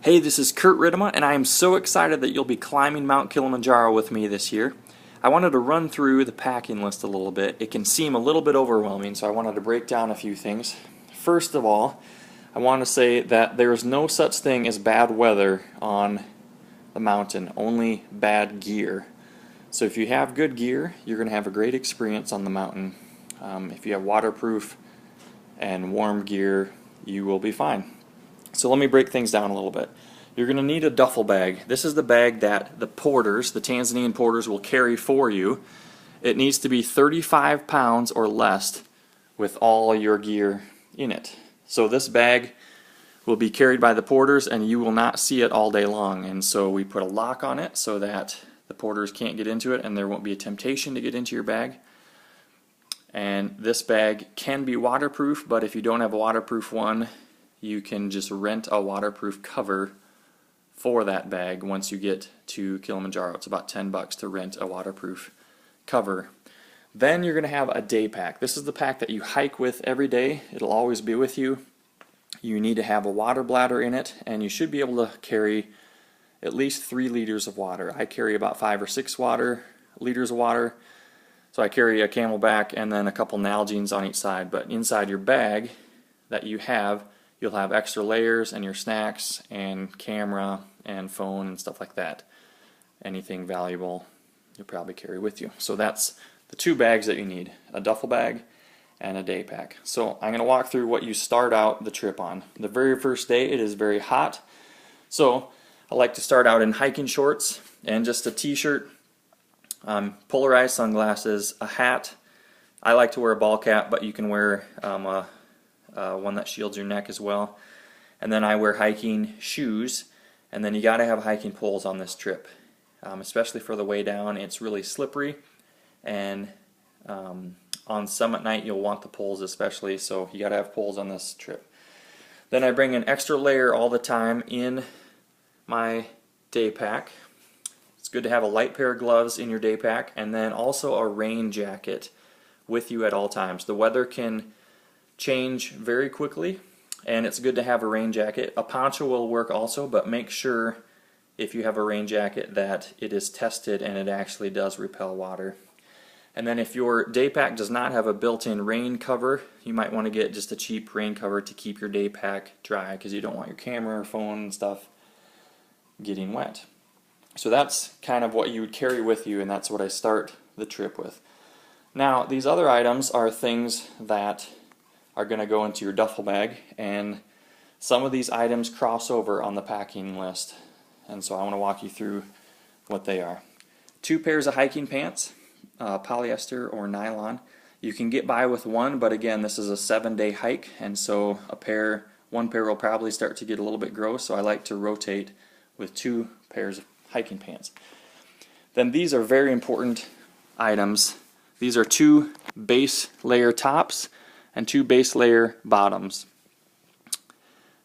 Hey, this is Kurt Ridema, and I am so excited that you'll be climbing Mount Kilimanjaro with me this year. I wanted to run through the packing list a little bit. It can seem a little bit overwhelming, so I wanted to break down a few things. First of all, I want to say that there is no such thing as bad weather on the mountain, only bad gear. So if you have good gear, you're going to have a great experience on the mountain. If you have waterproof and warm gear, you will be fine. So let me break things down a little bit. You're going to need a duffel bag. This is the bag that the porters, the Tanzanian porters, will carry for you. It needs to be 35 pounds or less with all your gear in it. So this bag will be carried by the porters and you will not see it all day long. And so we put a lock on it so that the porters can't get into it and there won't be a temptation to get into your bag. And this bag can be waterproof, but if you don't have a waterproof one, you can just rent a waterproof cover for that bag once you get to Kilimanjaro. It's about $10 to rent a waterproof cover. Then you're going to have a day pack. This is the pack that you hike with every day. It'll always be with you. You need to have a water bladder in it, and you should be able to carry at least 3 liters of water. I carry about 5 or 6 liters of water. So I carry a Camelback and then a couple Nalgene's on each side. But inside your bag that you have, you'll have extra layers and your snacks and camera and phone and stuff like that. Anything valuable you'll probably carry with you. So that's the 2 bags that you need, a duffel bag and a day pack. So I'm going to walk through what you start out the trip on. The very first day it is very hot, so I like to start out in hiking shorts and just a t-shirt, polarized sunglasses, a hat. I like to wear a ball cap, but you can wear one that shields your neck as well. And then I wear hiking shoes, and then you got to have hiking poles on this trip, especially for the way down. It's really slippery, and on summit night you'll want the poles especially, so you got to have poles on this trip. Then I bring an extra layer all the time in my day pack. It's good to have a light pair of gloves in your day pack, and then also a rain jacket with you at all times. The weather can change very quickly, and it's good to have a rain jacket. A poncho will work also, but make sure if you have a rain jacket that it is tested and it actually does repel water. And then if your day pack does not have a built-in rain cover, you might want to get just a cheap rain cover to keep your day pack dry, because you don't want your camera or phone and stuff getting wet. So that's kind of what you would carry with you, and that's what I start the trip with. Now, these other items are things that are going to go into your duffel bag, and some of these items cross over on the packing list, and so I want to walk you through what they are. 2 pairs of hiking pants, polyester or nylon. You can get by with one, but again, this is a 7-day hike, and so one pair will probably start to get a little bit gross, so I like to rotate with 2 pairs of hiking pants. Then these are very important items. These are 2 base layer tops and 2 base layer bottoms.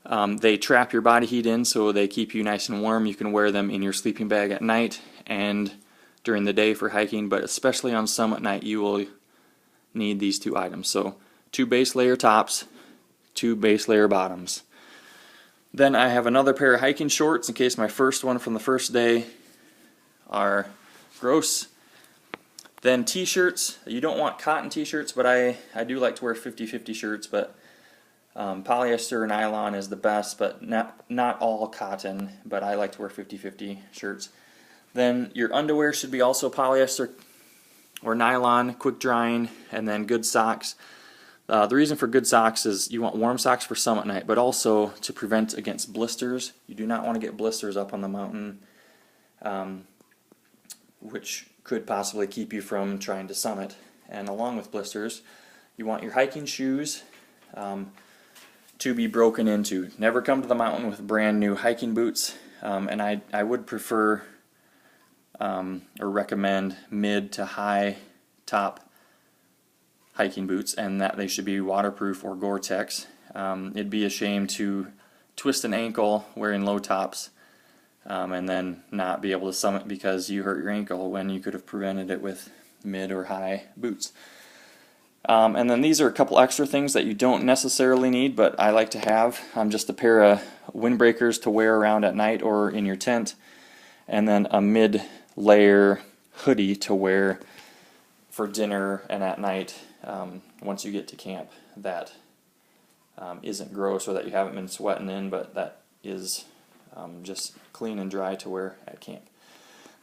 They trap your body heat in, so they keep you nice and warm. You can wear them in your sleeping bag at night and during the day for hiking, but especially on summit night you will need these 2 items. So 2 base layer tops, 2 base layer bottoms. Then I have another pair of hiking shorts in case my first one from the first day are gross. Then t-shirts. You don't want cotton t-shirts, but I do like to wear 50-50 shirts, but polyester or nylon is the best, but not all cotton, but I like to wear 50-50 shirts. Then your underwear should be also polyester or nylon, quick drying, and then good socks. The reason for good socks is you want warm socks for summit night, but also to prevent against blisters. You do not want to get blisters up on the mountain, which could possibly keep you from trying to summit. And along with blisters, you want your hiking shoes to be broken into. Never come to the mountain with brand new hiking boots, and I would prefer or recommend mid to high top hiking boots, and that they should be waterproof or Gore-Tex. It'd be a shame to twist an ankle wearing low tops and then not be able to summit because you hurt your ankle when you could have prevented it with mid or high boots. And then these are a couple extra things that you don't necessarily need, but I like to have. Just a pair of windbreakers to wear around at night or in your tent, and then a mid-layer hoodie to wear for dinner and at night once you get to camp. That isn't gross or that you haven't been sweating in, but that is just clean and dry to wear at camp.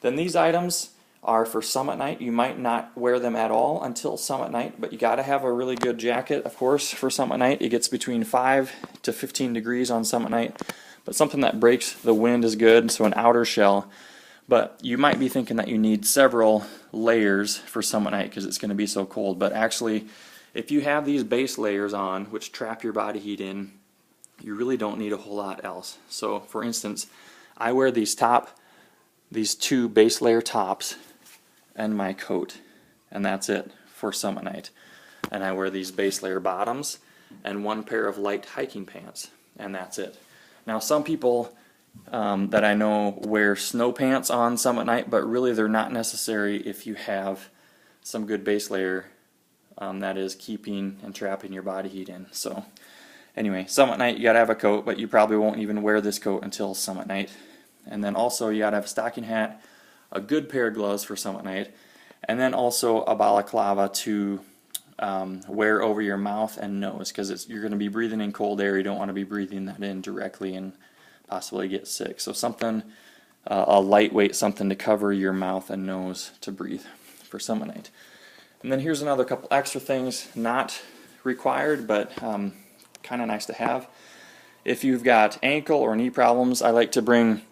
Then these items are for summit night. You might not wear them at all until summit night, but you got to have a really good jacket, of course, for summit night. It gets between 5 to 15 degrees on summit night, but something that breaks the wind is good, so an outer shell. But you might be thinking that you need several layers for summit night because it's going to be so cold, but actually if you have these base layers on, which trap your body heat in, you really don't need a whole lot else. So for instance, I wear these two base layer tops and my coat, and that's it for summit night. And I wear these base layer bottoms and one pair of light hiking pants, and that's it. Now some people that I know wear snow pants on summit night, but really they're not necessary if you have some good base layer that is keeping and trapping your body heat in. So anyway, summit night you gotta have a coat, but you probably won't even wear this coat until summit night. And then also you gotta have a stocking hat, a good pair of gloves for summit night, and then also a balaclava to wear over your mouth and nose, because you're going to be breathing in cold air. You don't want to be breathing that in directly and possibly get sick. So something, a lightweight something to cover your mouth and nose to breathe for summit night. And then here's another couple extra things, not required, but kind of nice to have. If you've got ankle or knee problems, I like to bring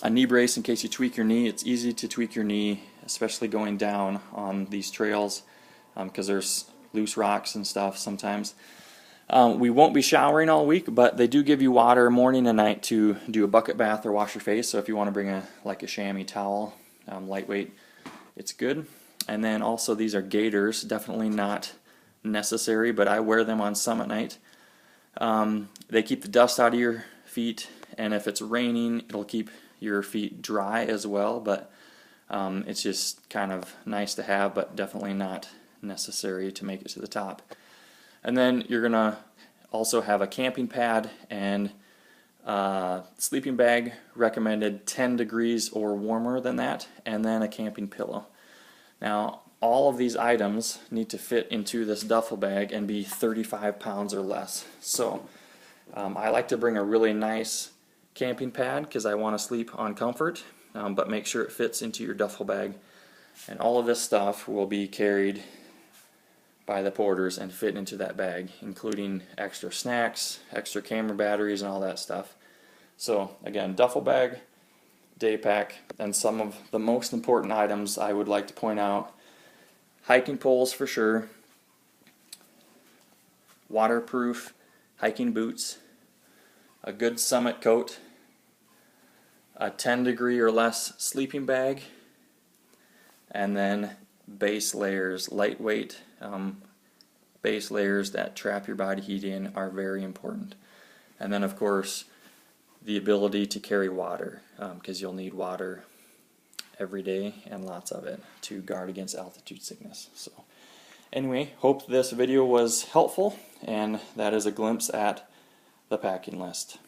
a knee brace in case you tweak your knee. It's easy to tweak your knee, especially going down on these trails because there's loose rocks and stuff sometimes. We won't be showering all week, but they do give you water morning and night to do a bucket bath or wash your face. So if you want to bring a chamois towel, lightweight, it's good. And then also these are gaiters, definitely not necessary, but I wear them on summit night. They keep the dust out of your feet, and if it's raining, it'll keep your feet dry as well, but it's just kind of nice to have, but definitely not necessary to make it to the top. And then you're gonna also have a camping pad and sleeping bag, recommended 10 degrees or warmer than that, and then a camping pillow. Now all of these items need to fit into this duffel bag and be 35 pounds or less. So I like to bring a really nice camping pad because I want to sleep on comfort, but make sure it fits into your duffel bag. And all of this stuff will be carried by the porters and fit into that bag, including extra snacks, extra camera batteries, and all that stuff. So again, duffel bag, day pack, and some of the most important items I would like to point out: hiking poles for sure, waterproof hiking boots, a good summit coat, a 10 degree or less sleeping bag, and then base layers, lightweight base layers that trap your body heat in are very important. And then of course the ability to carry water, because you'll need water every day and lots of it to guard against altitude sickness. So anyway, hope this video was helpful, and that is a glimpse at the packing list.